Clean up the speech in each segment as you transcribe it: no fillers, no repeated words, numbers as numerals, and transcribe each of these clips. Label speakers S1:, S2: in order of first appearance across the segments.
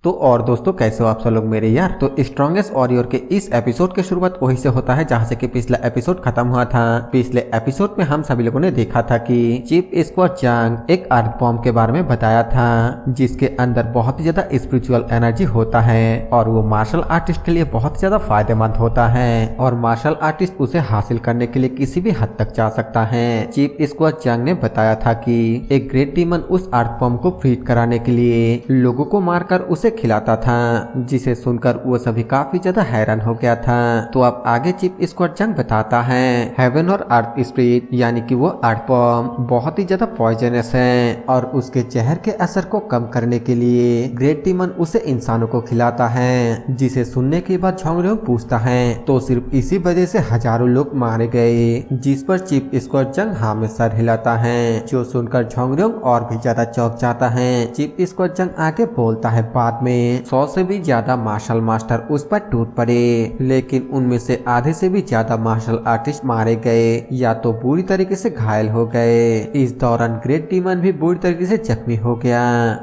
S1: तो और दोस्तों कैसे हो आप सब लोग मेरे यार। तो स्ट्रॉन्गेस्ट वॉरियर के इस एपिसोड की शुरुआत वहीं से होता है जहां से कि पिछला एपिसोड खत्म हुआ था। पिछले एपिसोड में हम सभी लोगों ने देखा था कि चीफ स्क्वाड जंग एक अर्थ बॉम्ब के बारे में बताया था जिसके अंदर बहुत ही ज्यादा स्पिरिचुअल एनर्जी होता है और वो मार्शल आर्टिस्ट के लिए बहुत ही ज्यादा फायदेमंद होता है और मार्शल आर्टिस्ट उसे हासिल करने के लिए किसी भी हद तक जा सकता है। चीफ स्क्वाड जंग ने बताया था कि एक ग्रेट डीमन उस अर्थ बॉम्ब को फीड कराने के लिए लोगों को मारकर उसे खिलाता था, जिसे सुनकर वो सभी काफी ज्यादा हैरान हो गया था। तो अब आगे चीफ स्क्वाड जंग बताता है हेवन और अर्थ स्पिरिट यानी कि वो अर्थ बॉम्ब बहुत ही ज्यादा पॉइजनस है और उसके जहर के असर को कम करने के लिए ग्रेट डीमन उसे इंसानों को खिलाता है, जिसे सुनने के बाद झोंगरियोंग पूछता है तो सिर्फ इसी वजह से हजारों लोग मारे गए, जिस पर चीफ स्क्वाड जंग हाँ में सर हिलाता है, जो सुनकर झोंगरियोंग और भी ज्यादा चौंक जाता है। चीफ स्क्वाड जंग आगे बोलता है बाद में 100 से भी ज्यादा मार्शल मास्टर उस पर टूट पड़े, लेकिन उनमें से आधे से भी ज्यादा मार्शल आर्टिस्ट मारे गए या तो बुरी तरीके से घायल हो गए। इस दौरान ग्रेट डीमन भी बुरी तरीके से जख्मी हो गया,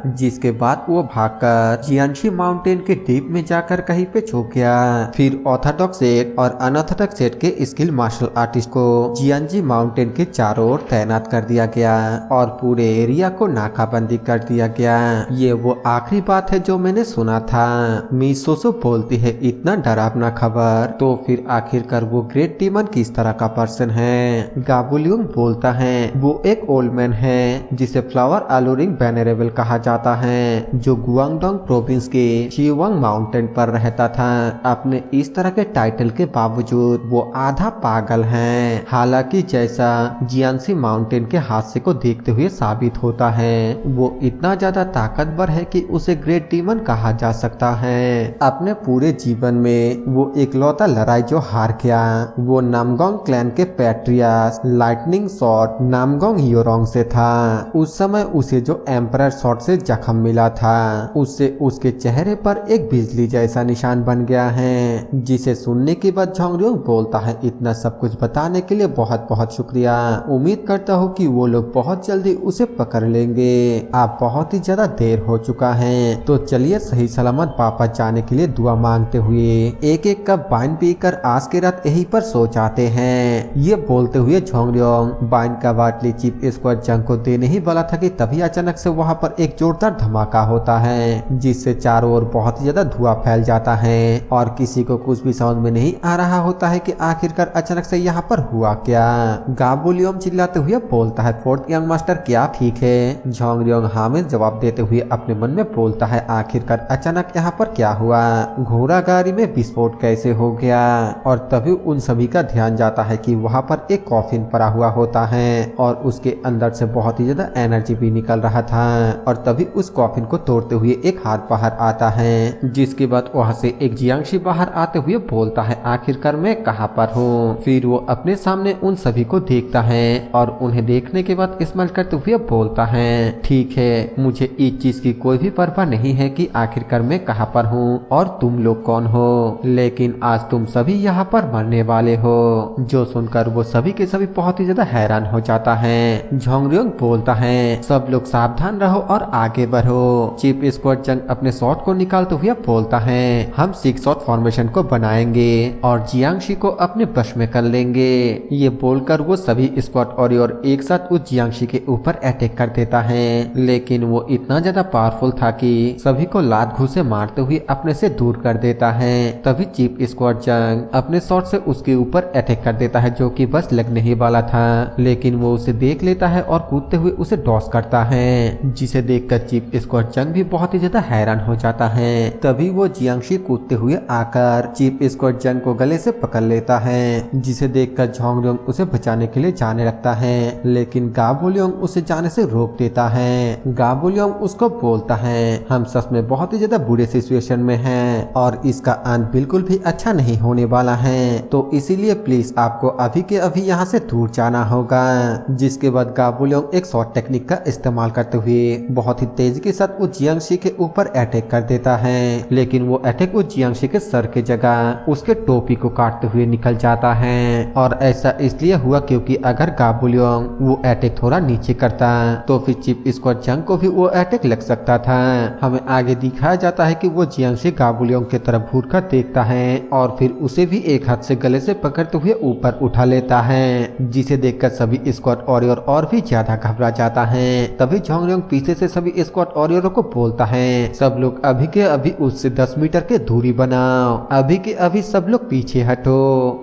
S1: जिसके बाद वो भागकर जियांशी माउंटेन के डीप में जाकर कहीं पे छुप गया। फिर ऑर्थोडॉक्स सेट और अनऑर्थोडॉक्स सेट के स्किल मार्शल आर्टिस्ट को जियांजी माउंटेन के चारों ओर तैनात कर दिया गया और पूरे एरिया को नाकाबंदी कर दिया गया। ये वो आखिरी बात है जो मैंने सुना था। मीसोसो बोलती है इतना डरावना खबर, तो फिर आखिरकार वो ग्रेट डीमन किस तरह का पर्सन है। गाबुलियंग बोलता है वो एक ओल्ड मैन है जिसे फ्लावर अलूरिंग वेनरेबल कहा जाता है, जो गुआंगडोंग प्रोविंस के शिवांग माउंटेन पर रहता था। अपने इस तरह के टाइटल के बावजूद वो आधा पागल है, हालांकि जैसा जियांसी माउंटेन के हादसे को देखते हुए साबित होता है वो इतना ज्यादा ताकतवर है कि उसे ग्रेट डीमन कहा जा सकता है। अपने पूरे जीवन में वो इकलौता लड़ाई जो हार गया वो नामगोंग क्लैन के पैट्रियास लाइटनिंग शॉट नामगोंग हियोरोंग से था। उस समय उसे जो एम्परर शॉट से जख्म मिला था उससे उसके चेहरे पर एक बिजली जैसा निशान बन गया है, जिसे सुनने के बाद झोंगरियोंग बोलता है इतना सब कुछ बताने के लिए बहुत बहुत शुक्रिया। उम्मीद करता हूँ कि वो लोग बहुत जल्दी उसे पकड़ लेंगे। आप बहुत ही ज्यादा देर हो चुका है, तो चलिए सही सलामत वापस जाने के लिए दुआ मांगते हुए एक एक कप वाइन पीकर आज के रात यहीं पर सो जाते हैं। ये बोलते हुए झोंगरियोंग वाइन का बाटली चीफ स्क्वाड जंग को देने ही वाला था कि तभी अचानक से वहाँ पर एक जोरदार धमाका होता है, जिससे चारों ओर बहुत ही ज्यादा धुआं फैल जाता है और किसी को कुछ भी समझ में नहीं आ रहा होता है कि आखिरकार अचानक से यहाँ पर हुआ क्या। गाबुलियंग चिल्लाते हुए बोलता है फोर्थ यंग मास्टर क्या ठीक है। झोंगरियोंग हाँ में जवाब देते हुए अपने मन में बोलता है आखिरकार अचानक यहाँ पर क्या हुआ, घोड़ा गाड़ी में विस्फोट कैसे हो गया। और तभी उन सभी का ध्यान जाता है कि वहाँ पर एक कॉफिन पड़ा हुआ होता है और उसके अंदर से बहुत ही ज्यादा एनर्जी भी निकल रहा था और तभी उस कॉफिन को तोड़ते हुए एक हाथ बाहर आता है, जिसके बाद वहाँ से एक जियांशी बाहर आते हुए बोलता है आखिरकार मैं कहाँ पर हूँ। फिर वो अपने सामने उन सभी को देखता है और उन्हें देखने के बाद स्माइल करते हुए बोलता है ठीक है, मुझे इस चीज की कोई भी परवाह नहीं है कि आखिरकार मैं कहाँ पर हूँ और तुम लोग कौन हो, लेकिन आज तुम सभी यहाँ पर मरने वाले हो। जो सुनकर वो सभी के सभी बहुत ही ज्यादा हैरान हो जाता है। झोंगरियोंग बोलता है सब लोग सावधान रहो और आगे बढ़ो। चीफ स्क्वाड जंग अपने शॉट को निकालते हुए बोलता है हम 6 शॉट फॉर्मेशन को बनाएंगे और जियांगशी को अपने वश में कर लेंगे। ये बोलकर वो सभी स्क्वाड और एक साथ उस जियांगशी के ऊपर अटैक कर देता है, लेकिन वो इतना ज्यादा पावरफुल था कि सभी को लात घूंसे मारते हुए अपने से दूर कर देता है। तभी चीफ स्क्वाड जंग अपने शॉट से उसके ऊपर अटैक कर देता है जो कि बस लगने ही वाला था, लेकिन वो उसे देख लेता है और कूदते हुए उसे डॉस करता है, जिसे देखकर चीफ स्क्वाड जंग भी बहुत ही ज्यादा हैरान हो जाता है। तभी वो जियांगशी कूदते हुए आकर चीफ स्क्वाड जंग को गले से पकड़ लेता है, जिसे देखकर झोंगरियोंग उसे बचाने के लिए जाने लगता है, लेकिन गाबुलियंग उसे जाने से रोक देता है। गाबुलियंग उसको बोलता है हम सच में बहुत ही ज्यादा बुरे सिचुएशन में हैं और इसका अंत बिल्कुल भी अच्छा नहीं होने वाला है, तो इसीलिए प्लीज आपको अभी के अभी यहाँ से दूर जाना होगा। जिसके बाद गाबुलियंग एक शॉर्ट टेक्निक का इस्तेमाल करते हुए बहुत ही तेजी के साथ वो जियांगशी के ऊपर अटैक कर देता है, लेकिन वो अटैक वो जियांगशी के सर के जगह उसके टोपी को काटते हुए निकल जाता है। और ऐसा इसलिए हुआ क्योंकि अगर गाबुलियंग वो अटैक थोड़ा नीचे करता तो फिर चीफ स्क्वाड जंग को भी वो अटैक लग सकता था। हमें आगे आगे दिखाया जाता है कि वो जियांगशी गाबुलियों की तरफ घूर कर देखता है और फिर उसे भी एक हाथ से गले से पकड़ते हुए ऊपर उठा लेता है, जिसे देखकर सभी स्क्वाड वॉरियर और भी ज्यादा घबरा जाता है। तभी झोंगरियोंग पीछे से सभी स्क्वाड वॉरियरों को बोलता है, सब लोग अभी के अभी उससे 10 मीटर के दूरी बनाओ, अभी के अभी सब लोग पीछे हटो।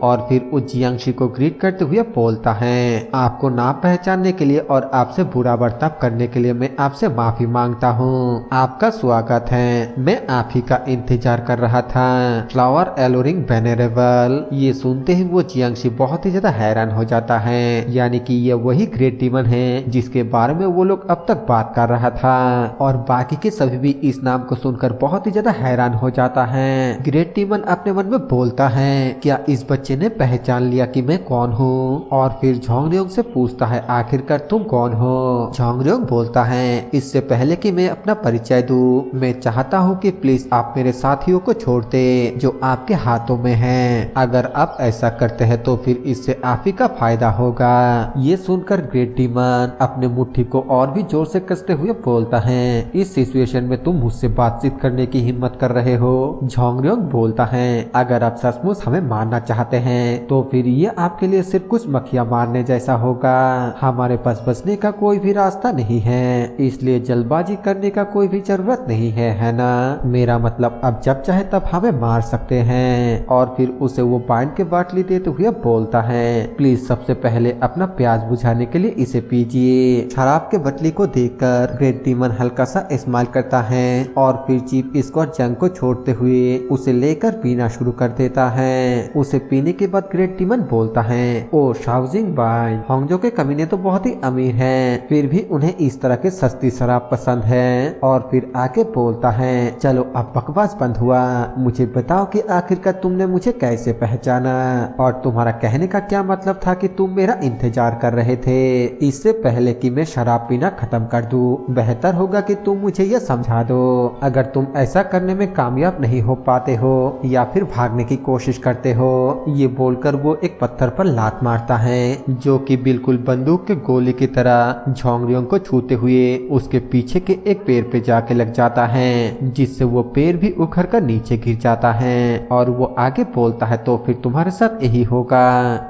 S1: और फिर उस जियांगशी को ग्रीट करते हुए बोलता है, आपको ना पहचानने के लिए और आपसे बुरा बर्ताव करने के लिए मैं आपसे माफी मांगता हूँ। आपका स्वागत है, मैं आप ही का इंतजार कर रहा था। फ्लावर एलोरिंग वेनेरेबल। ये सुनते ही वो जियांगशी बहुत ही ज्यादा हैरान हो जाता है, यानी कि ये वही ग्रेट डीमन है जिसके बारे में वो लोग अब तक बात कर रहा था। और बाकी के सभी भी इस नाम को सुनकर बहुत ही ज्यादा हैरान हो जाता है। ग्रेट डीमन अपने मन में बोलता है, क्या इस बच्चे ने पहचान लिया कि मैं कौन हूँ? और फिर झोंगरियोंग से पूछता है, आखिरकार तुम कौन हो? झोंगरियोंग बोलता है, इससे पहले कि मैं अपना परिचय दूं, मैं चाहता हूँ कि प्लीज आप मेरे साथियों को छोड़ दे जो आपके हाथों में हैं। अगर आप ऐसा करते हैं तो फिर इससे आप ही का फायदा होगा। ये सुनकर ग्रेट डीमन अपने मुट्ठी को और भी जोर से कसते हुए बोलता है, इस सिचुएशन में तुम मुझसे बातचीत करने की हिम्मत कर रहे हो? झोंगरियोंग बोलता है, अगर आप सचमुच हमें मारना चाहते हैं तो फिर ये आपके लिए सिर्फ कुछ मक्खियां मारने जैसा होगा। हमारे पास बचने का कोई भी रास्ता नहीं है, इसलिए जल्दबाजी करने का कोई भी जरूरत नहीं है ना? मेरा मतलब अब जब चाहे तब हमें मार सकते हैं। और फिर उसे वो पानी की बाटली देते हुए बोलता है, प्लीज सबसे पहले अपना प्यास बुझाने के लिए इसे पीजिए। शराब के बटली को देखकर ग्रेट डीमन हल्का सा स्माइल करता है और फिर चीफ स्क्वाड जंग को छोड़ते हुए उसे लेकर पीना शुरू कर देता है। उसे पीने के बाद ग्रेट डीमन बोलता है, ओ शाओजिंग बाई, होंगजो के कमीने तो बहुत ही अमीर हैं, फिर भी उन्हें इस तरह के सस्ती शराब पसंद है। और फिर आके बोलता है, चलो अब बकवास बंद हुआ, मुझे बताओ कि आखिरकार तुमने मुझे कैसे पहचाना और तुम्हारा कहने का क्या मतलब था कि तुम मेरा इंतजार कर रहे थे? इससे पहले कि मैं शराब पीना खत्म कर दूं, बेहतर होगा कि तुम मुझे यह समझा दो। अगर तुम ऐसा करने में कामयाब नहीं हो पाते हो या फिर भागने की कोशिश करते हो। ये बोलकर वो एक पत्थर पर लात मारता है जो कि बिल्कुल बंदूक के गोली की तरह झोंगरियोंग को छूते हुए उसके पीछे के एक पेड़ पे जाके लग जाता है, जिससे वो पेड़ भी उखड़ कर नीचे गिर जाता है। और वो आगे बोलता है, तो फिर तुम्हारे साथ यही होगा।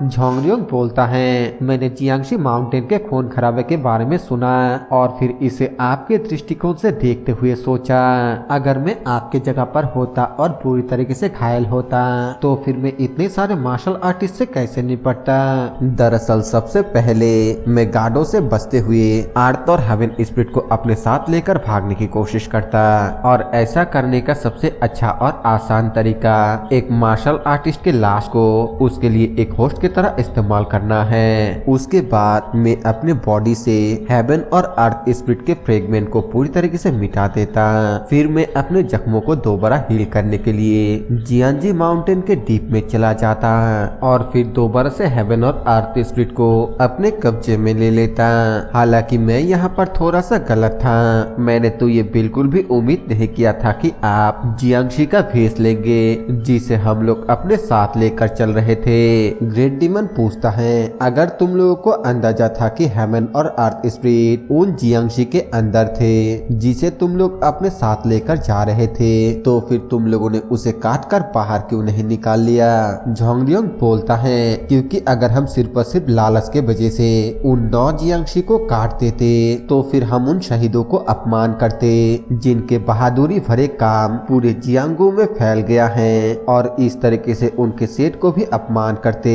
S1: झोंगरियोंग बोलता है, मैंने जियांगशी माउंटेन के खून खराबे के बारे में सुना और फिर इसे आपके दृष्टिकोण से देखते हुए सोचा, अगर मैं आपके जगह पर होता और पूरी तरीके से घायल होता तो फिर मैं इतने सारे मार्शल आर्टिस्ट से कैसे निपटता? दरअसल सबसे पहले मैं गार्डों से बचते हुए आर्थ और हेवन स्पिरिट को अपने साथ लेकर भागने की कोशिश करता, और ऐसा करने का सबसे अच्छा और आसान तरीका एक मार्शल आर्टिस्ट के लाश को उसके लिए एक होस्ट की तरह इस्तेमाल करना है। उसके बाद मैं अपने बॉडी से हेवन और अर्थ स्पिरिट के फ्रेगमेंट को पूरी तरीके से मिटा देता। फिर मैं अपने जख्मों को दोबारा हील करने के लिए जियांजी माउंटेन के डीप में चला जाता और फिर दोबारा से हेवन और अर्थ स्पिरिट को अपने कब्जे में ले लेता। हालांकि मैं यहाँ पर थोड़ा सा गलत था, मैंने तो ये बिल्कुल भी उम्मीद नहीं किया था कि आप जियांगशी का भेष लेंगे जिसे हम लोग अपने साथ लेकर चल रहे थे। ग्रेट डीमन पूछता है, अगर तुम लोगों को अंदाजा था कि हेवन और अर्थ स्पिरिट उन जियांगशी के अंदर थे जिसे तुम लोग अपने साथ लेकर जा रहे थे, तो फिर तुम लोगों ने उसे काट कर बाहर क्यों नहीं निकाल लिया? झोंगरियोंग बोलता है, क्योंकि अगर हम सिर्फ और सिर्फ लालच के वजह से उन 9 जियांगशी को काट देते तो फिर हम उन शहीदों को अपमान करते जिनके बहादुरी भरे काम पूरे जियांगू में फैल गया है, और इस तरीके से उनके सेठ को भी अपमान करते।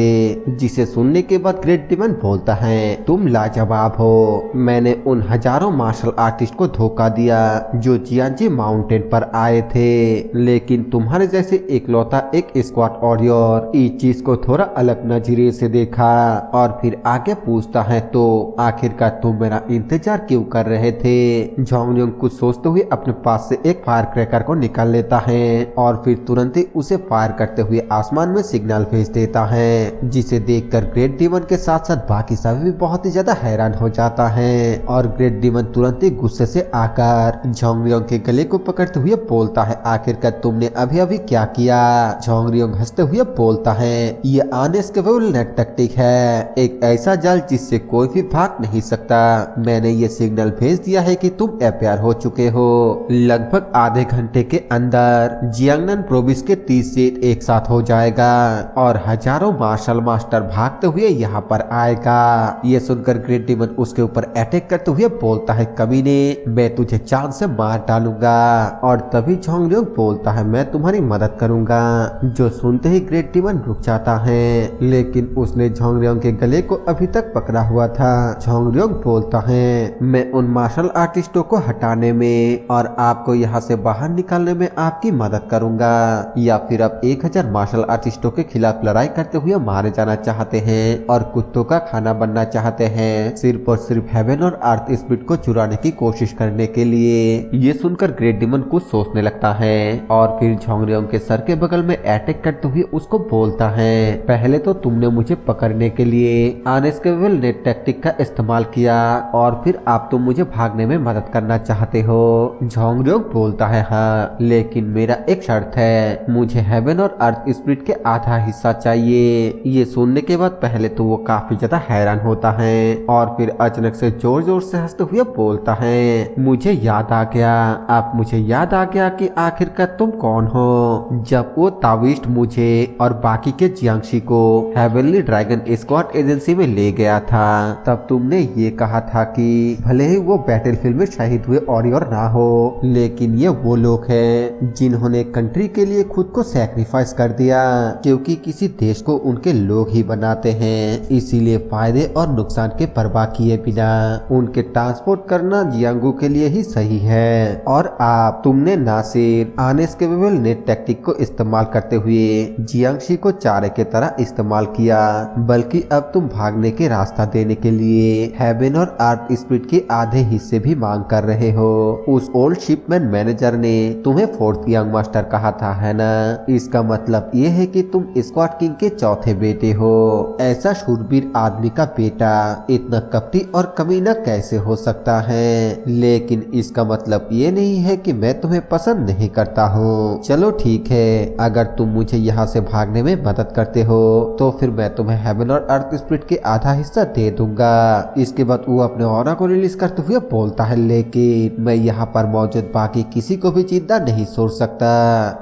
S1: जिसे सुनने के बाद ग्रेट डीमन बोलता है, तुम लाजवाब हो, मैंने उन हजारों मार्शल आर्टिस्ट को धोखा दिया जो जियांजी माउंटेन पर आए थे, लेकिन तुम्हारे जैसे इकलौता एक स्क्वाड वॉरियर इस चीज को थोड़ा अलग नजरिए से देखा। और फिर आगे पूछता है, तो आखिरकार तुम मेरा इंतजार क्यों कर रहे थे? झोंगरियोंग कुछ सोचते हुए अपने पास से एक फायर क्रैकर को निकाल लेता है और फिर तुरंत ही उसे फायर करते हुए आसमान में सिग्नल भेज देता है, जिसे देखकर ग्रेट डीमन के साथ साथ बाकी सभी भी बहुत ही ज्यादा हैरान हो जाता है। और ग्रेट डीमन तुरंत ही गुस्से से आकर झोंगरियोंग के गले को पकड़ते हुए बोलता है, आखिरकार तुमने अभी अभी क्या किया? झोंगरियोंग हंसते हुए बोलता है, ये अनएस्केपेबल नेट टैक्टिक है, एक ऐसा जाल जिससे कोई भी भाग नहीं सकता। मैंने ये सिग्नल भेज दिया है कि तुम अपेयर हो चुके हो, लगभग आधे घंटे के अंदर जियांगनन प्रोविंस के 30 सीट एक साथ हो जाएगा और हजारों मार्शल मास्टर भागते हुए यहाँ पर आएगा। ये सुनकर ग्रेट डीमन उसके ऊपर अटैक करते हुए बोलता है, कमीने मैं तुझे चांद से मार डालूंगा। और तभी झोंगरियोंग बोलता है, मैं तुम्हारी मदद करूंगा। जो सुनते ही ग्रेट डीमन रुक जाता है, लेकिन उसने झोंगरियोंग के गले को अभी तक पकड़ा हुआ था। झोंगरियोंग बोलता है, मैं उन मार्शल आर्टिस्टों को हटाने में और आपको यहाँ से बाहर निकालने में आपकी मदद करूंगा, या फिर आप 1000 मार्शल आर्टिस्टों के खिलाफ लड़ाई करते हुए मारे जाना चाहते हैं और कुत्तों का खाना बनना चाहते हैं, सिर्फ और सिर्फ हेवन और अर्थ स्पिरिट को चुराने की कोशिश करने के लिए। ये सुनकर ग्रेट डीमन कुछ सोचने लगता है और फिर झोंगरियोंग के सर के बगल में अटैक करते हुए उसको बोलता है, पहले तो तुमने मुझे पकड़ने के लिए अनएस्केपेबल नेट टैक्टिक का इस्तेमाल किया और फिर आप तो मुझे भागने में मदद करना चाहते हो। झोंगरियोंग बोलता है, हाँ, लेकिन मेरा एक शर्त है, मुझे हेवन और अर्थ स्पिरिट के आधा हिस्सा चाहिए। ये सुनने के बाद पहले तो वो काफी ज्यादा हैरान होता है और फिर अचानक से जोर जोर से हंसते हुए बोलता है, मुझे याद आ गया, आप मुझे याद आ गया कि आखिरकार तुम कौन हो। जब वो ताविस्ट मुझे और बाकी के जियांगशी को हेवनली ड्रैगन स्क्वाड एजेंसी में ले गया था, तब तुमने ये कहा था कि भले ही वो बैटलफील्ड में शहीद हुए और ना हो, लेकिन ये वो लोग हैं जिन्होंने कंट्री के लिए खुद को सैक्रिफाइस कर दिया, क्योंकि किसी देश को उनके लोग ही बनाते हैं, इसीलिए फायदे और नुकसान के परवाह किए बिना उनके ट्रांसपोर्ट करना जियांगू के लिए ही सही है। और तुमने ना सिर्फ अनएस्केपेबल नेट टैक्टिक को इस्तेमाल करते हुए जियांगशी को चारे के तरह इस्तेमाल किया, बल्कि अब तुम भागने के रास्ता देने के लिए हेवन और अर्थ स्पिरिट के आधे हिस्से भी मांग कर रहे हो। उस ओल्ड शिपमैन मैनेजर ने तुम्हें 4th यंग मास्टर कहा था, है ना? इसका मतलब ये है कि तुम स्क्वाड किंग के चौथे बेटे हो। ऐसा शूरवीर आदमी का बेटा इतना कपटी और कमीना कैसे हो सकता है? लेकिन इसका मतलब ये नहीं है कि मैं तुम्हें पसंद नहीं करता हूँ। चलो ठीक है, अगर तुम मुझे यहाँ से भागने में मदद करते हो तो फिर मैं तुम्हें हेवन और अर्थ स्पिरिट के आधा हिस्सा दे दूंगा। इसके बाद वो अपने ऑरा को रिलीज करते हुए बोलता है, लेकिन मैं यहाँ पर मौजूद बाकी किसी को भी जिंदा नहीं छोड़ सकता।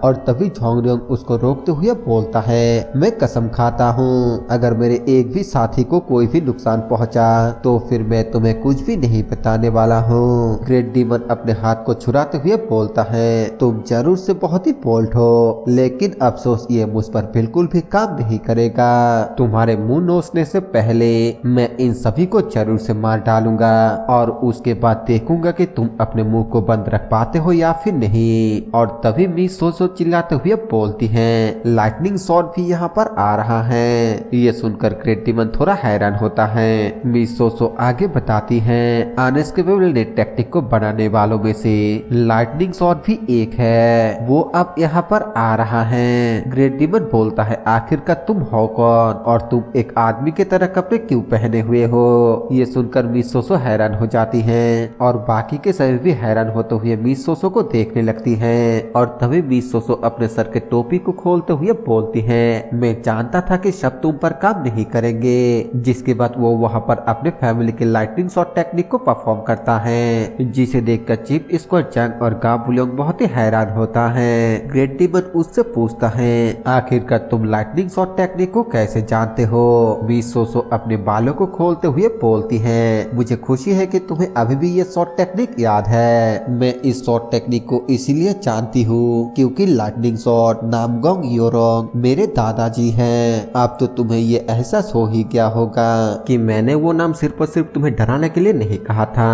S1: और तभी झोंगरियोंग उसको रोकते हुए बोलता है, मैं कसम खाता हूँ, अगर मेरे एक भी साथी को कोई भी नुकसान पहुँचा तो फिर मैं तुम्हें कुछ भी नहीं बताने वाला हूँ। ग्रेट डीमन अपने हाथ को छुराते हुए बोलता है, तुम जरूर से बहुत ही बोल्ड हो, लेकिन अफसोस ये मुझ पर बिल्कुल भी काम नहीं करेगा। तुम्हारे मुंह नोचने से पहले मैं इन सभी को जरूर से मार डालूंगा और उसके बाद देखूंगा कि तुम अपने मुंह को बंद रख पाते हो या फिर नहीं। और तभी मिस सोसो चिल्लाते हुए बोलती है, लाइटनिंग शॉट भी यहाँ पर आ रहा है। ये सुनकर ग्रेट डीमन थोड़ा हैरान होता है। मिस सोसो आगे बताती है, अनएस्केपेबल नेट टैक्टिक को बनाने वालों में से लाइटनिंग शॉट भी एक है, वो अब यहाँ पर आ रहा है। ग्रेट डीमन बोलता है, आखिरकार तुम हो कौन और तुम एक आदमी के तरह कपड़े क्यों पहने हुए हो? ये सुनकर मिस सोसो हैरान हो जाती है और बाकी के सभी भी हैरान होते हुए मिस सोसो को देखने लगती है। और तभी मिस सोसो अपने सर के टोपी को खोलते हुए बोलती है, मैं जानता था कि शब्द तुम पर काम नहीं करेंगे। जिसके बाद वो वहाँ पर अपने फैमिली के लाइटनिंग शॉट टेक्निक को परफॉर्म करता है, जिसे देखकर चीफ स्क्वाड जंग और गा बुलोंग बहुत ही हैरान होता है। ग्रेट डीमन उससे पूछता है, आखिरकार तुम लाइटनिंग शॉट टेक्निक को कैसे जानते हो? मिस सोसो अपने बालों को खोलते हुए बोलती है, मुझे खुशी है कि तुम्हें अभी भी ये शॉट टेक्निक याद है। मैं इस शॉट टेक्निक को इसीलिए जानती हूँ क्योंकि लाइटनिंग शॉट नामगोंग योरोंग मेरे दादाजी हैं। अब तो तुम्हें ये एहसास हो ही गया होगा कि मैंने वो नाम सिर्फ और सिर्फ तुम्हें डराने के लिए नहीं कहा था।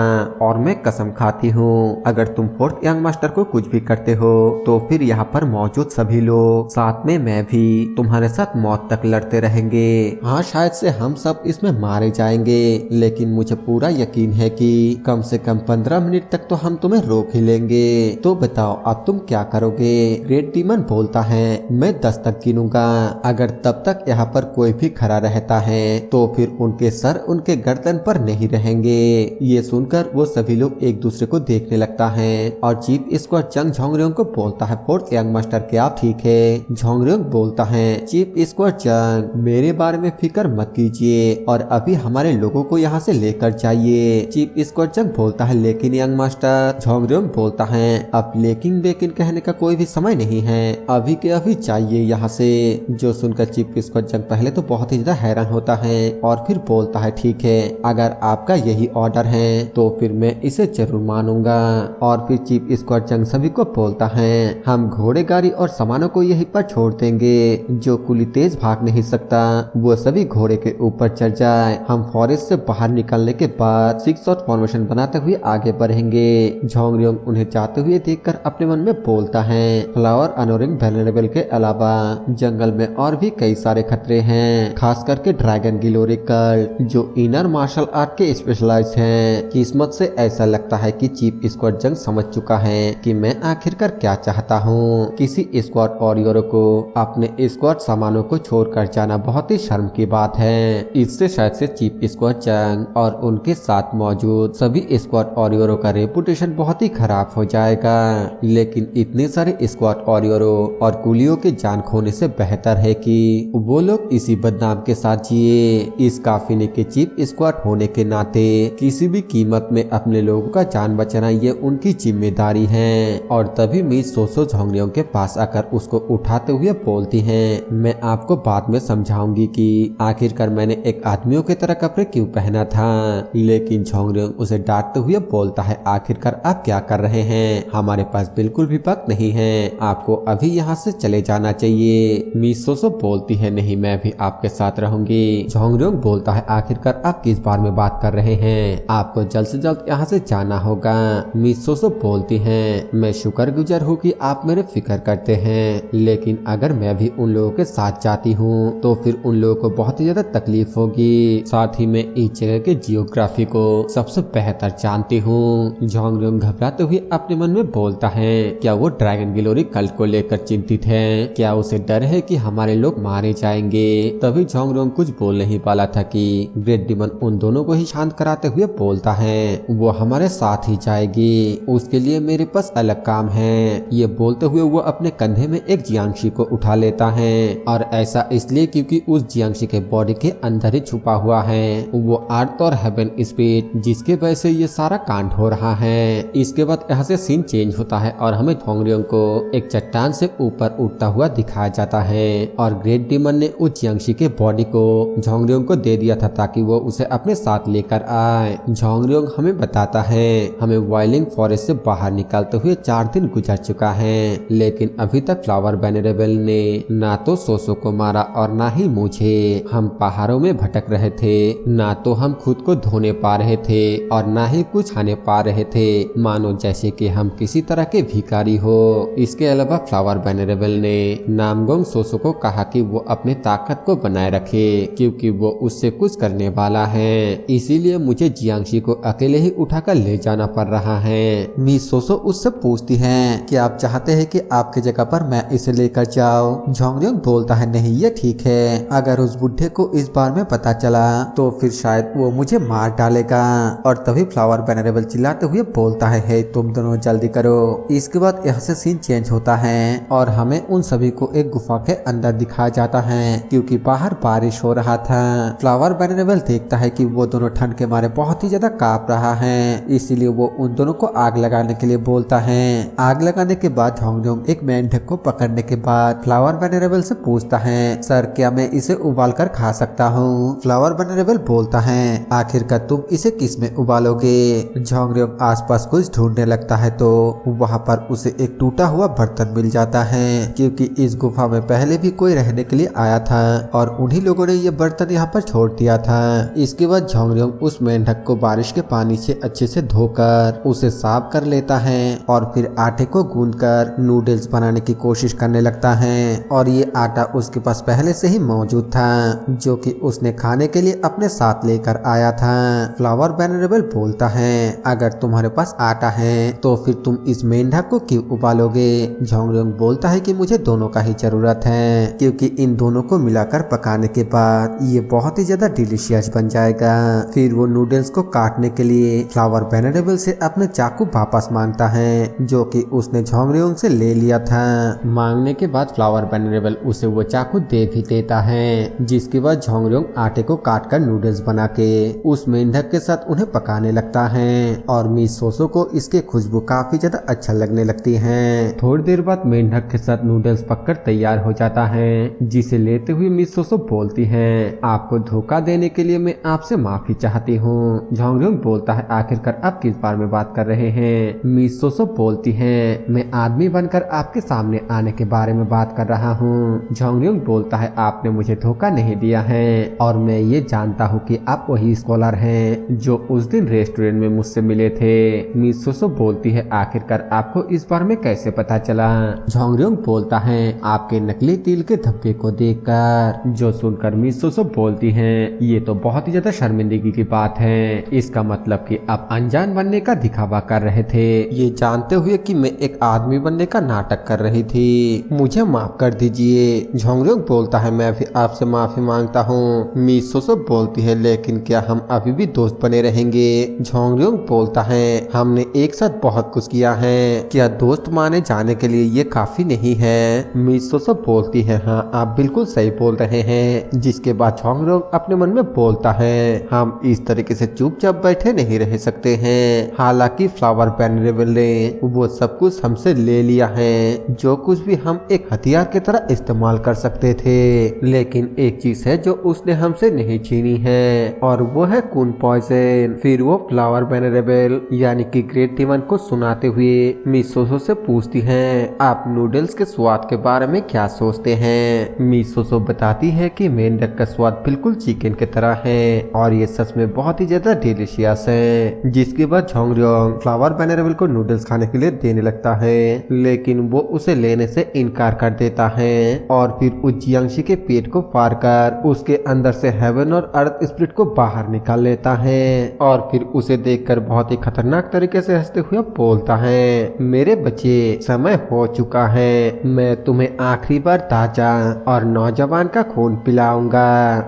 S1: और मैं कसम खाती हूँ, अगर तुम 4th यंग मास्टर को कुछ भी करते हो तो फिर यहाँ पर मौजूद सभी लोग, साथ में मैं भी, तुम्हारे साथ मौत तक लड़ते रहेंगे। हाँ, शायद से हम सब इसमें मारे जाएंगे, लेकिन मुझे पूरा यकीन है कि कम से कम 15 मिनट तक तो हम तुम्हें रोक ही लेंगे। तो बताओ अब तुम क्या करोगे? ग्रेट डीमन बोलता है, मैं 10 तक गिनूंगा, अगर तब तक यहाँ पर कोई भी खड़ा रहता है तो फिर उनके सर उनके गर्दन पर नहीं रहेंगे। ये सुनकर वो सभी लोग एक दूसरे को देखने लगता है और चीफ स्क्वाड जंग झोंगरियोंग को बोलता है, 4th यंग मास्टर क्या ठीक है? झोंगरियोंग बोलता है, चीफ स्क्वाड जंग मेरे बारे में फिक्र मत कीजिए और अभी हमारे लोगों को यहाँ से लेकर जाइए। चीफ स्क्वाड जंग बोलता है, लेकिन यंग मास्टर। झोंगरियोंग झोंगरियोंग बोलता है अब लेकिन बेकिन कहने का कोई भी समय नहीं है, अभी के अभी चाहिए यहाँ से। जो सुनकर चीफ स्क्वाड पहले तो बहुत ही ज्यादा हैरान होता है और फिर बोलता है ठीक है, अगर आपका यही ऑर्डर है तो फिर मैं इसे जरूर मानूंगा। और फिर चीफ स्क्वाड सभी को बोलता है हम घोड़े गाड़ी और सामानों को यहीं पर छोड़ देंगे, जो कुली तेज भाग नहीं सकता वो सभी घोड़े के ऊपर चढ़ जाए। हम फॉरेस्ट से बाहर निकलने के बाद 6 शॉट फॉर्मेशन बनाते हुए आगे बढ़ेंगे। झोंगरियोंग उन्हें जाते हुए देखकर अपने मन में बोलता है फ्लावर अनोरिंग वेलनेरेबल के अलावा जंगल में और भी कई सारे खतरे हैं, खास करके ड्रैगन गिलोरी कल्ट जो इनर मार्शल आर्ट के स्पेशलाइज हैं। किस्मत से ऐसा लगता है कि चीफ स्क्वाड समझ चुका है कि मैं आखिरकार क्या चाहता हूँ। किसी स्क्वाड वॉरियर को अपने स्क्वाड सामानों को छोड़कर जाना बहुत ही शर्म की बात है। इससे शायद से चीफ स्क्वाड और उनके साथ मौजूद सभी स्क्वाड वॉरियरों का रेपुटेशन बहुत ही खराब हो जाएगा। लेकिन इतने सारे स्क्वाड वॉरियरों और कुलियों के जान खोने से बेहतर है कि वो लोग इसी बदनाम के साथ जिए। इस काफिले के चीफ स्क्वाड होने के नाते किसी भी कीमत में अपने लोगों का जान बचाना ये उनकी जिम्मेदारी है। और तभी मिस सोसो झोंगरियोंग के पास आकर उसको उठाते हुए बोलती है मैं आपको बाद में समझाऊंगी कि आखिरकार मैंने एक आदमियों की तरह कपड़े क्यों पहना था। लेकिन झोंगरियोंग उसे डांटते हुए बोलता है आखिरकार आप क्या कर रहे हैं, हमारे पास बिल्कुल भी वक्त नहीं है, आपको अभी यहाँ से चले जाना चाहिए। मिस सोसो बोलती है नहीं मैं भी आपके साथ रहूंगी। झोंगरियोंग बोलता है आखिरकार आप किस बारे में बात कर रहे हैं, आपको जल्द से जल्द यहाँ से जाना होगा। मिस सोसो बोलती है मैं शुक्रगुजार हूँ कि आप मेरे फिक्र करते हैं, लेकिन अगर मैं भी उन लोगों के साथ जाती हूँ तो फिर उन लोगों को बहुत ही ज्यादा तकलीफ होगी। साथ ही मैं इस जगह के जियोग्राफी को सबसे बेहतर जानती हूँ। झोंगरियोंग घबराते हुए अपने मन में बोलता है क्या वो ड्रैगन गिलोरी कल्ट को लेकर चिंतित है, क्या उसे डर है कि हमारे लोग मारे जाएंगे। तभी झोंगरियोंग कुछ बोल नहीं पाला था कि ग्रेट डीमन उन दोनों को ही शांत कराते हुए बोलता है वो हमारे साथ ही जाएगी, उसके लिए मेरे पास अलग काम है। ये बोलते हुए वो अपने कंधे में एक जियांगशी को उठा लेता है और ऐसा इसलिए क्योंकि उस जियांगशी के बॉडी के अंदर ही छुपा हुआ है वो अर्थ और हेवन स्पिरिट, जिसके वजह से ये सारा कांड हो रहा है। इसके बाद यहाँ से सीन चेंज होता है और हमें झोंगरियोंग को एक चट्टान से ऊपर उठता हुआ दिखाया जाता है और ग्रेट डीमन ने उस जियांगशी के बॉडी को झोंगरियोंग को दे दिया था ताकि वो उसे अपने साथ लेकर आए। झोंगरियोंग हमें बताता है हमें वाइलिंग फॉरेस्ट से बाहर निकालते हुए 4 दिन गुजर चुका है, लेकिन अभी तक फ्लावर वेलनेरेबल ने ना तो सोसो को मारा और ना ही मुझे। हम पहाड़ों में भटक रहे थे, ना तो हम खुद को धोने पा रहे थे और ना ही कुछ खाने पा रहे थे, मानो जैसे कि हम किसी तरह के भिखारी हो। इसके अलावा फ्लावर वेलनेरेबल ने नामगोंग सोसो को कहा कि वो अपने ताकत को बनाए रखे क्योंकि वो उससे कुछ करने वाला है, इसीलिए मुझे जियांगशी को अकेले ही उठाकर ले जाना पड़ रहा है। मिस सोसो उससे पूछती है कि आप चाहते हैं कि आपकी जगह पर मैं इसे लेकर जाऊं। झोंगरियोंग बोलता है नहीं ये ठीक है, अगर उस बुढ़े को इस बार में पता चला तो फिर शायद वो मुझे मार डालेगा। और तभी फ्लावर वेलनेरेबल चिल्लाते हुए बोलता है हे तुम दोनों जल्दी करो। इसके बाद यहाँ से सीन चेंज होता है और हमें उन सभी को एक गुफा के अंदर दिखाया जाता है क्योंकि बाहर बारिश हो रहा था। फ्लावर वेलनेरेबल देखता है कि वो दोनों ठंड के मारे बहुत ही ज्यादा कांप रहा है, इसीलिए वो उन दोनों को आग लगाने के लिए बोलता है। आग लगाने के बाद झोंगरियोंग एक मेंढक को पकड़ने के बाद फ्लावर वेलनेरेबल से पूछता है सर क्या मैं इसे उबाल कर खा सकता हूँ। फ्लावर वेलनेरेबल बोलता है आखिरकार तुम इसे किस में उबालोगे। झोंगरियोंग आसपास कुछ ढूंढने लगता है तो वहाँ पर उसे एक टूटा हुआ बर्तन मिल जाता है क्योंकि इस गुफा में पहले भी कोई रहने के लिए आया था और उन्हीं लोगों ने ये बर्तन यहाँ पर छोड़ दिया था। इसके बाद झोंगरियोंग उस मेंढक को बारिश के पानी से अच्छे से धोकर उसे साफ कर लेता है और फिर आटे को गूंदकर नूडल्स बनाने की कोशिश करने लगता है और ये आटा उसके पास पहले से ही मौजूद था जो कि उसने खाने के लिए अपने साथ लेकर आया था। फ्लावर वेलनेरेबल बोलता है अगर तुम्हारे पास आटा है तो फिर तुम इस मेंढक को क्यों उबालोगे। झोंगरियोंग बोलता है कि मुझे दोनों का ही जरूरत है क्योंकि इन दोनों को मिलाकर पकाने के बाद ये बहुत ही ज्यादा डिलीशियस बन जाएगा। फिर वो नूडल्स को काटने के लिए फ्लावर वेलनेरेबल से अपने चाकू वापस मांगता है जो कि उसने झोंगरियोंग से ले लिया था। मांगने के बाद फ्लावर वेलनेरेबल उसे वो चाकू दे भी देता है, जिसके बाद झोंगरियोंग आटे को काटकर नूडल्स बना के उस मेंढक के साथ उन्हें पकाने लगता है और मिस सोसो को इसके की खुशबू काफी ज्यादा अच्छा लगने लगती है। थोड़ी देर बाद मेंढक के साथ नूडल्स पककर तैयार हो जाता है, जिसे लेते हुए मिस सोसो बोलती है, आपको धोखा देने के लिए मैं आपसे माफी चाहती हूँ। झोंगरियोंग बोलता है, आखिरकार आप किस बारे में बात कर रहे हैं? मिस सोसो बोलती है, मैं आदमी बनकर आपके सामने आने के बारे में बात कर रहा हूँ। झोंगरियोंग बोलता है, आपने मुझे धोखा नहीं दिया है और मैं ये जानता हूँ कि आप वही स्कॉलर हैं जो उस दिन रेस्टोरेंट में मुझसे मिले थे। मिस सोसो बोलती है, आखिरकार आपको इस बारे में कैसे पता चला? झोंगरियोंग बोलता है, आपके नकली तिल के धब्बे को देखकर। जो सुनकर मिस सोसो बोलती है, ये तो बहुत ही ज्यादा शर्मिंदगी की बात है। इसका मतलब कि आप अनजान बनने का दिखावा कर रहे थे, ये जानते हुए कि मैं एक आदमी बनने का नाटक कर रही थी। मुझे माफ कर दीजिए। झोंगरियोंग बोलता है, मैं भी आपसे माफी मांगता हूँ। मिस सोसो बोलती है, लेकिन क्या हम अभी भी दोस्त बने रहेंगे? झोंगरियोंग बोलता है, हमने एक साथ बहुत कुछ किया है, क्या दोस्त माने जाने के लिए ये काफी नहीं है? मिस सोसो बोलती है, हाँ आप बिल्कुल सही बोल रहे हैं। जिसके बाद झोंगरियोंग अपने मन में बोलता है, हम इस तरीके से चुपचाप बैठे नहीं रह सकते हैं। हालांकि फ्लावर वेनरेबल ने वो सब कुछ हमसे ले लिया है, जो कुछ भी हम एक हथियार की तरह इस्तेमाल कर सकते थे, लेकिन एक चीज है जो उसने हमसे नहीं छीनी है, और वो है खून पॉइजन। फिर वो फ्लावर वेनरेबल यानी कि ग्रेट डिमन को सुनाते हुए मिस सोसो से पूछती है, आप नूडल्स के स्वाद के बारे में क्या सोचते हैं? मिस सोसो बताती है कि मेंढक का स्वाद बिल्कुल चिकन की तरह है और ये सच में बहुत ही ज्यादा डिलीशियस है। जिसके बाद झोंगरियोंग फ्लावर वेनरेबल को नूडल्स खाने के लिए देने लगता है, लेकिन वो उसे लेने से इनकार कर देता है और फिर उस जियांगशी के पेट को फाड़ कर उसके अंदर से हेवन और अर्थ स्पिरिट को बाहर निकाल लेता है और फिर उसे देखकर बहुत ही खतरनाक तरीके से हंसते हुए बोलता है, मेरे बच्चे समय हो चुका है, मैं तुम्हें आखिरी बार ताजा और नौजवान का खून पिलाऊंगा।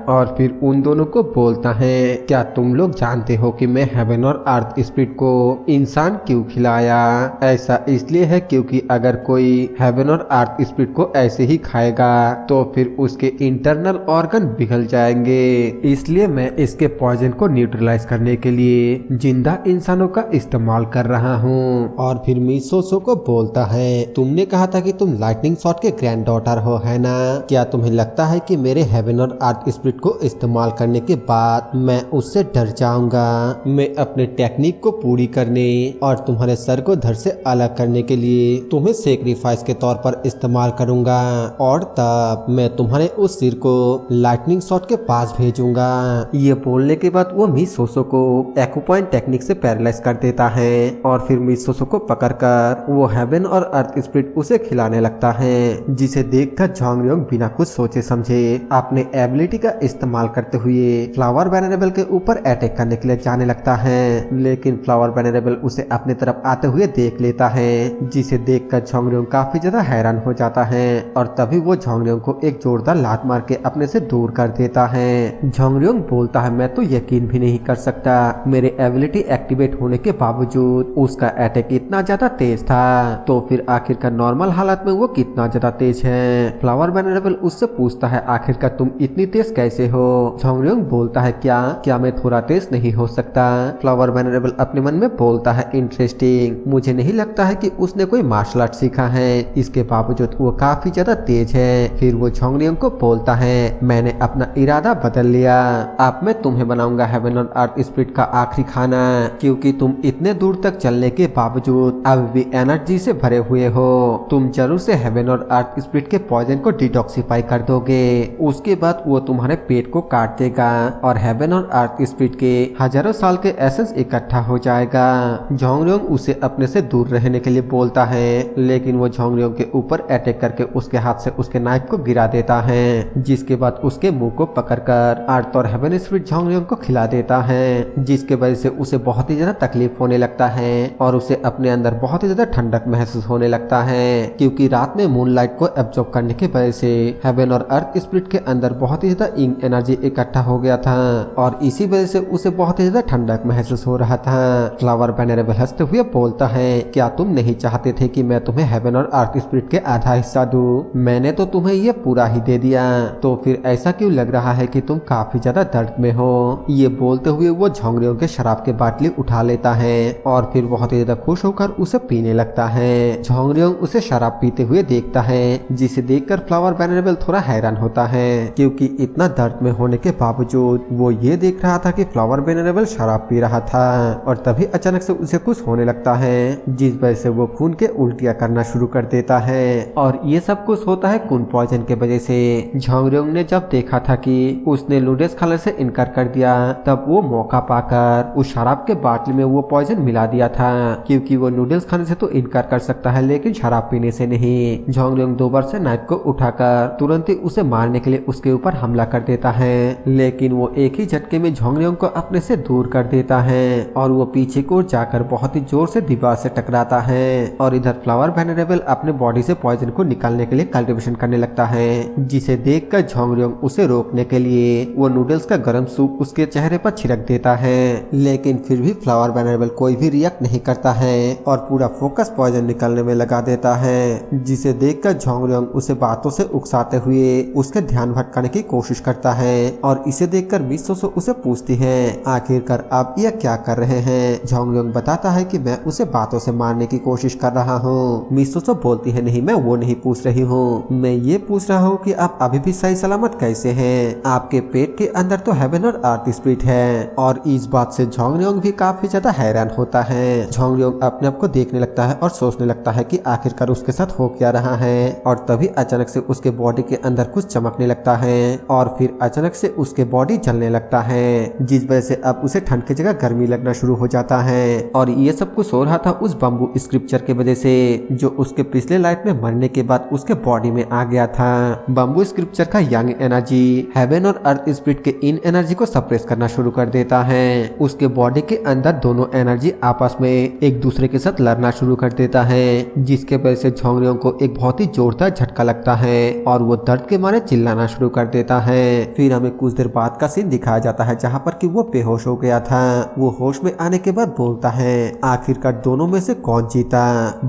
S1: और फिर उन दोनों को बोलता है, क्या तुम लोग जानते हो कि मैं हेवन और अर्थ स्पिरिट को इंसान क्यों खिलाया? ऐसा इसलिए है क्योंकि अगर कोई हेवन और अर्थ स्पिरिट को ऐसे ही खाएगा तो फिर उसके इंटरनल ऑर्गन पिघल जाएंगे, इसलिए मैं इसके पॉइजन को न्यूट्रलाइज करने के लिए जिंदा इंसानों का इस्तेमाल कर रहा हूँ। और फिर मिस सोसो को बोलता है, तुमने कहा था कि तुम लाइटनिंग शॉट के ग्रैंड डॉटर हो, है ना? क्या तुम्हें लगता है कि मेरे हेवन और अर्थ स्पिरिट को इस्तेमाल करने के बाद मैं उससे डर जाऊंगा? मैं अपने टेक्निक को पूरी करने और तुम्हारे सर को धड़ से अलग करने के लिए तुम्हें सेक्रीफाइस के तौर पर इस्तेमाल करूंगा और तब मैं तुम्हारे उस सिर को लाइटनिंग शॉट के पास भेजूंगा। ये बोलने के बाद वो मिस सोसो को एक्यूपॉइंट टेक्निक से पैरालाइज कर देता है और फिर मिस सोसो को पकड़कर वो हेवन और अर्थ स्पिरिट उसे खिलाने लगता है, जिसे देखकर झोंगरियोंग बिना कुछ सोचे समझे अपने एबिलिटी का इस्तेमाल करते हुए फ्लावर वेनरेबल के ऊपर अटैक करने के लिए जाने लगता है, लेकिन फ्लावर वेनरेबल उसे अपने तरफ आते हुए देख लेता है, जिसे देखकर झोंगरियोंग काफी ज्यादा हैरान हो जाता है और तभी वो झोंगरियोंग को एक जोरदार लात मार के अपने से दूर कर देता है। झोंगरियोंग बोलता है, मैं तो यकीन भी नहीं कर सकता, मेरे एबिलिटी एक्टिवेट होने के बावजूद उसका अटैक इतना ज्यादा तेज था, तो फिर आखिरकार नॉर्मल हालत में वो कितना ज्यादा तेज है? फ्लावर वेनरेबल उससे पूछता है, आखिरकार तुम इतनी तेज कैसे हो? झोंगरियोंग बोलता है, क्या मैं थोड़ा तेज नहीं हो सकता? फ्लावर वेनरेबल अपने मन में बोलता है, इंटरेस्टिंग, मुझे नहीं लगता है कि उसने कोई मार्शल आर्ट सीखा है, इसके बावजूद वो काफी ज्यादा तेज है। फिर वो झोंगरियोंग को बोलता है, मैंने अपना इरादा बदल लिया, अब मैं तुम्हें बनाऊंगा हेवन और अर्थ स्पिरिट का आखिरी खाना, क्योंकि तुम इतने दूर तक चलने के बावजूद अब भी एनर्जी से भरे हुए हो। तुम जरूर से हेवन और अर्थ स्पिरिट के पॉइजन को डिटॉक्सिफाई कर दोगे, उसके बाद वो तुम्हारे पेट को काट देगा और हेवन और अर्थ स्पिरिट के हजारों साल के एसेंस इकट्ठा हो जाएगा। झोंगरियोंग उसे अपने से दूर रहने के लिए बोलता है, लेकिन वो झोंगरियोंग के ऊपर अटैक करके उसके हाथ से उसके नाइफ को गिरा देता है, जिसके बाद उसके मुंह को पकड़कर अर्थ और हेवन स्पिरिट झोंगरियोंग को खिला देता है, जिसके वजह से उसे बहुत ही ज्यादा तकलीफ होने लगता है और उसे अपने अंदर बहुत ही ज्यादा ठंडक महसूस होने लगता है, क्योंकि रात में मूनलाइट को एब्जॉर्ब करने की वजह से हेवन और अर्थ स्पिरिट के अंदर बहुत ही ज्यादा इंक एनर्जी इकट्ठा हो गया था और इसी वजह से उसे बहुत ही ज्यादा ठंडक महसूस हो रहा था। फ्लावर वेनरेबल हंसते हुए बोलता है, क्या तुम नहीं चाहते थे कि मैं तुम्हें हेवन और अर्थ स्पिरिट के आधा हिस्सा दूं? मैंने तो तुम्हें ये पूरा ही दे दिया, तो फिर ऐसा क्यों लग रहा है कि तुम काफी ज्यादा दर्द में हो? ये बोलते हुए वो झोंगरियोंग के शराब के बाटली उठा लेता है और और फिर बहुत ही ज्यादा खुश होकर उसे पीने लगता है। झोंगरियोंग उसे शराब पीते हुए देखता है, जिसे देखकर फ्लावर वेनरेबल थोड़ा हैरान होता है, क्योंकि इतना दर्द में होने के बावजूद वो ये देख रहा था कि फ्लावर वेनरेबल शराब पी रहा था। और तभी अचानक से उसे कुछ होने लगता है, जिस वजह से वो खून के उल्टियां करना शुरू कर देता है। और ये सब कुछ होता है खून पॉइजन के वजह से। झोंगरियोंग ने जब देखा था कि उसने नूडल्स खाने से इनकार कर दिया, तब वो मौका पाकर उस शराब के बाटली में वो पॉइजन मिला दिया था, क्योंकि वो नूडल्स खाने से तो इनकार कर सकता है लेकिन शराब पीने से नहीं। झोंगरियोंग दो बार से नाइफ को उठाकर तुरंत ही उसे मारने के लिए उसके ऊपर हमला कर देता है, लेकिन वो एक ही झटके में झोंगरियोंग को अपने से दूर कर देता है और वो पीछे को जाकर बहुत ही जोर से दीवार से टकराता है। और इधर फ्लावर वेनरेबल अपने बॉडी से पॉइजन को निकालने के लिए कल्टीवेशन करने लगता है, जिसे देखकर झोंगरियोंग उसे रोकने के लिए वो नूडल्स का गर्म सूप उसके चेहरे पर छिड़क देता है, लेकिन फिर भी फ्लावर वेनरेबल कोई भी रिएक्ट नहीं करता है और पूरा फोकस पॉइजन निकालने में लगा देता है, जिसे देखकर झोंगरियोंग उसे बातों से उकसाते हुए उसके ध्यान भटकाने की कोशिश करता है। और इसे देखकर मिस सोसो उसे पूछती है, आखिरकार आप यह क्या कर रहे हैं? झोंगरियोंग बताता है कि मैं उसे बातों से मारने की कोशिश कर रहा हूँ। मिस सोसो बोलती है, नहीं मैं वो नहीं पूछ रही हूँ, मैं ये पूछ रहा हूँ कि आप अभी भी सही सलामत कैसे हैं? आपके पेट के अंदर तो हेवन और अर्थ स्पिरिट है। और इस बात से झोंगरियोंग भी काफी ज्यादा हैरान होता है। झोंगरियोंग अपने आप को देखने लगता है और सोचने लगता है कि आखिरकार उसके साथ हो क्या रहा है। और तभी अचानक से उसके बॉडी के अंदर कुछ चमकने लगता है और फिर अचानक से उसके बॉडी जलने लगता है, जिस वजह से अब उसे ठंड की जगह गर्मी लगना शुरू हो जाता है। और ये सब कुछ हो रहा था उस बम्बू स्क्रिप्चर के वजह से, जो उसके पिछले लाइफ में मरने के बाद उसके बॉडी में आ गया था। बम्बू स्क्रिप्चर का यंग एनर्जी हेवन और अर्थ स्पिरिट के इन एनर्जी को सप्रेस करना शुरू कर देता है। उसके बॉडी के अंदर दोनों एनर्जी आपस में एक दूसरे के साथ लड़ना शुरू कर देता है, जिसके वजह से झोंगरियों को एक बहुत ही जोरदार झटका लगता है और वो दर्द के मारे चिल्लाना शुरू कर देता है। फिर हमें कुछ देर बाद का सीन दिखाया जाता है, जहाँ पर कि वो बेहोश हो गया था। वो होश में आने के बाद बोलता है, आखिरकार दोनों में से कौन जीता,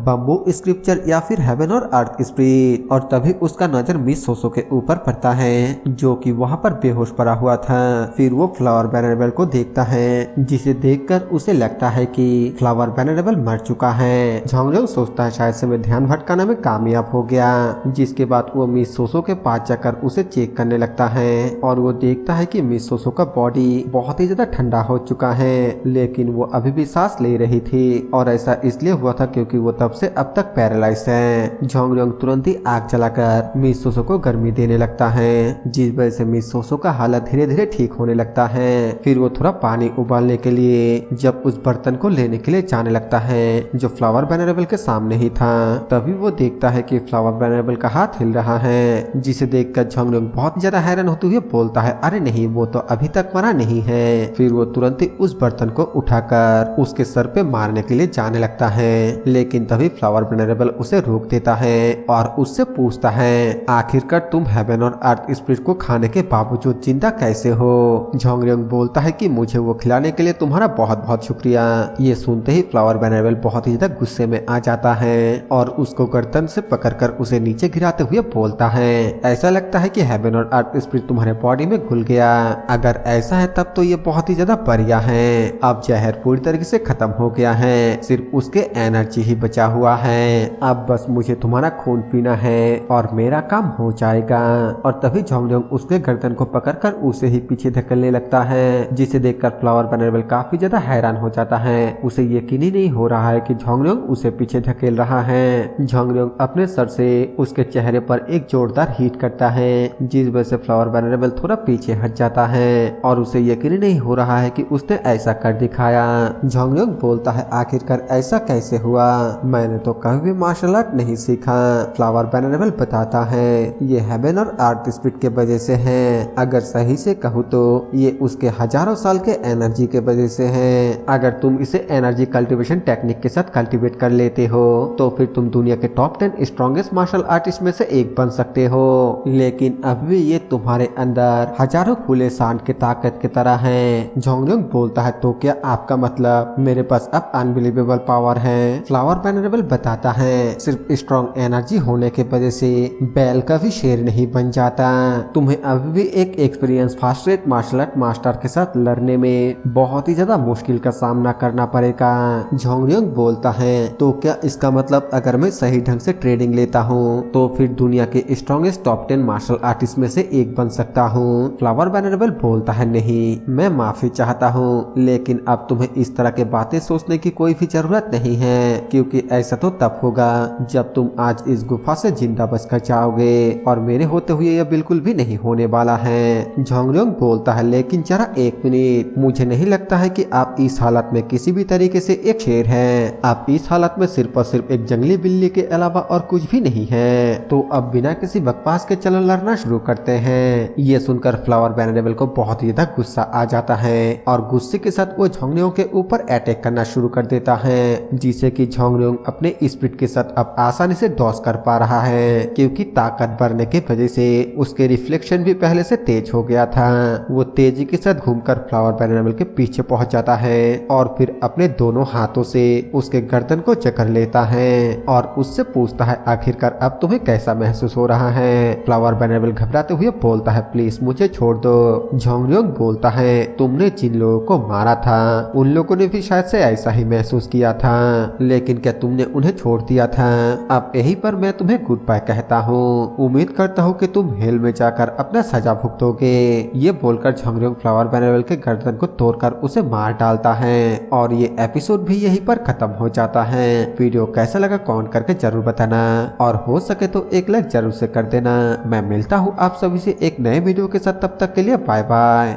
S1: बम्बू स्क्रिप्चर या फिर हेवन और अर्थ स्पिरिट? और तभी उसका नजर मिस सोसो के ऊपर पड़ता है, जो कि वहाँ पर बेहोश पड़ा हुआ था। फिर वो फ्लावर वेनरेबल को देखता है, जिसे देखकर उसे लगता है कि फ्लावर वेनरेबल मर चुका है। झोंगरियोंग सोचता है शायद से मैं ध्यान भटकाने में कामयाब हो गया, जिसके बाद वो मिस सोसो के पास जाकर उसे चेक करने लगता है और वो देखता है कि मिस सोसो का बॉडी बहुत ही ज्यादा ठंडा हो चुका है, लेकिन वो अभी भी सांस ले रही थी। और ऐसा इसलिए हुआ था क्योंकि वो तब से अब तक पैरालाइज है। झोंगरियोंग तुरंत ही आग जलाकर मिस सोसो को गर्मी देने लगता है, जिस वजह से मिस सोसो का हालत धीरे धीरे ठीक होने लगता है। फिर वो थोड़ा पानी उबालने के लिए जब उस बर्तन को लेने के लिए जाने लगता है, जो फ्लावर वेनरेबल के सामने ही था, तभी वो देखता है कि फ्लावर वेनरेबल का हाथ हिल रहा है, जिसे देखकर झोंगरियोंग बहुत ज्यादा हैरान होते हुए बोलता है, अरे नहीं वो तो अभी तक मरा नहीं है। फिर वो तुरंत ही उस बर्तन को उठाकर उसके सर पे मारने के लिए जाने लगता है, लेकिन तभी फ्लावर वेनरेबल उसे रोक देता है और उससे पूछता है, आखिरकार तुम हेवन और अर्थ स्पिरिट को खाने के बावजूद जिंदा कैसे हो? झोंगरियोंग बोलता है कि मुझे वो खिलाने के लिए तुम्हारा बहुत बहुत शुक्रिया। ये सुनते ही फ्लावर वेनरेबल बहुत ही ज्यादा गुस्से में आ जाता है और उसको गर्दन से पकड़कर उसे नीचे गिराते हुए बोलता है, ऐसा लगता है कि हेवन और अर्थ स्पिरिट तुम्हारे बॉडी में घुल गया। अगर ऐसा है तब तो ये बहुत ही ज्यादा बढ़िया है। अब जहर पूरी तरीके से खत्म हो गया है, सिर्फ उसके एनर्जी ही बचा हुआ है। अब बस मुझे तुम्हारा खून पीना है और मेरा काम हो जाएगा। और तभी झोंगरियोंग उसके गर्दन को पकड़कर उसे ही पीछे धकेलने लगता है, जिसे देखकर फ्लावर वेनरेबल काफी ज्यादा हैरान हो जाता है। उसे यकीन ही नहीं हो रहा है कि झोंगरियोंग उसे पीछे धकेल रहा है। झोंगरियोंग अपने सर से उसके चेहरे पर एक जोरदार हिट करता है, जिस वजह से फ्लावर वेनरेबल थोड़ा पीछे हट जाता है और उसे यकीन ही नहीं हो रहा है कि उसने ऐसा कर दिखाया। झोंगरियोंग बोलता है, आखिरकार ऐसा कैसे हुआ? मैंने तो कभी भी मार्शल आर्ट नहीं सीखा। फ्लावर वेनरेबल बताता है, ये हेवन और अर्थ स्पिरिट के वजह से है। अगर सही से कहूँ तो ये उसके हजारों साल के एनर्जी के वजह से है। अगर तुम इसे एनर्जी कल्टीवेशन टेक्निक के साथ कल्टीवेट कर लेते हो तो फिर तुम दुनिया के टॉप 10 स्ट्रॉन्गेस्ट मार्शल आर्टिस्ट में से एक बन सकते हो, लेकिन अभी भी ये तुम्हारे अंदर हजारों खुले सांड के ताकत की तरह है। झोंगरियोंग बोलता है, तो क्या आपका मतलब मेरे पास अब अनबिलीवेबल पावर है? फ्लावर वेनरेबल बताता है, सिर्फ स्ट्रॉन्ग एनर्जी होने के वजह से बैल का भी शेर नहीं बन जाता। तुम्हें अभी भी एक experience fast rate martial art master के साथ लड़ने में बहुत ही ज्यादा मुश्किल का सामना करना पड़ेगा। पड़ेगा। झोंगरियोंग बोलता है तो क्या इसका मतलब अगर मैं सही ढंग से ट्रेनिंग लेता हूँ तो फिर दुनिया के स्ट्रॉन्गेस्ट टॉप 10 मार्शल आर्टिस्ट में से एक बन सकता हूँ। फ्लावर वेनरेबल बोलता है नहीं, मैं माफी चाहता हूँ, लेकिन अब तुम्हें इस तरह के बातें सोचने की कोई भी जरूरत नहीं है, क्योंकि ऐसा तो तब होगा जब तुम आज इस गुफा से जिंदा बचकर जाओगे और मेरे होते हुए यह बिल्कुल भी नहीं होने वाला है। झोंगरियोंग बोलता है लेकिन जरा एक मिनट, मुझे नहीं लगता है कि आप इस हालत में किसी भी तरीके से एक शेर हैं। आप इस हालत में सिर्फ और सिर्फ एक जंगली बिल्ली के अलावा और कुछ भी नहीं है। तो अब बिना किसी बकवास के चलो लड़ना शुरू करते हैं। ये सुनकर फ्लावर वेनरेबल को बहुत ही ज्यादा गुस्सा आ जाता है और गुस्से के साथ वो झोंगरियोंग के ऊपर अटैक करना शुरू कर देता है, जिसे कि झोंगरियोंग अपने स्पीड के साथ अब आसानी से डॉज कर पा रहा है, क्योंकि ताकत बढ़ने की वजह से उसके रिफ्लेक्शन भी पहले से तेज हो गया था। वो तेजी के साथ घूमकर फ्लावर वेनरेबल के पीछे पहुंच जाता है और फिर अपने दोनों हाथों से उसके गर्दन को जकड़ लेता है और उससे पूछता है आखिरकार अब तुम्हें कैसा महसूस हो रहा है। फ्लावर वेनरेबल घबराते हुए बोलता है प्लीज मुझे छोड़ दो। झोंगरियोंग बोलता है तुमने जिन लोगों को मारा था उन लोगों ने भी शायद से ऐसा ही महसूस किया था, लेकिन क्या तुमने उन्हें छोड़ दिया था? अब यही पर मैं तुम्हें गुड बाय कहता हूँ। उम्मीद करता हूँ कि तुम हेल में जाकर अपना सजा भुगतोगे। ये बोलकर झोंगरियोंग फ्लावर वेनरेबल के गर्दन को तोड़कर उसे मार डालता है और ये एपिसोड भी यहीं पर खत्म हो जाता है। वीडियो कैसा लगा कमेंट करके जरूर बताना और हो सके तो एक लाइक जरूर से कर देना। मैं मिलता हूँ आप सभी से एक नए वीडियो के साथ, तब तक के लिए बाय बाय।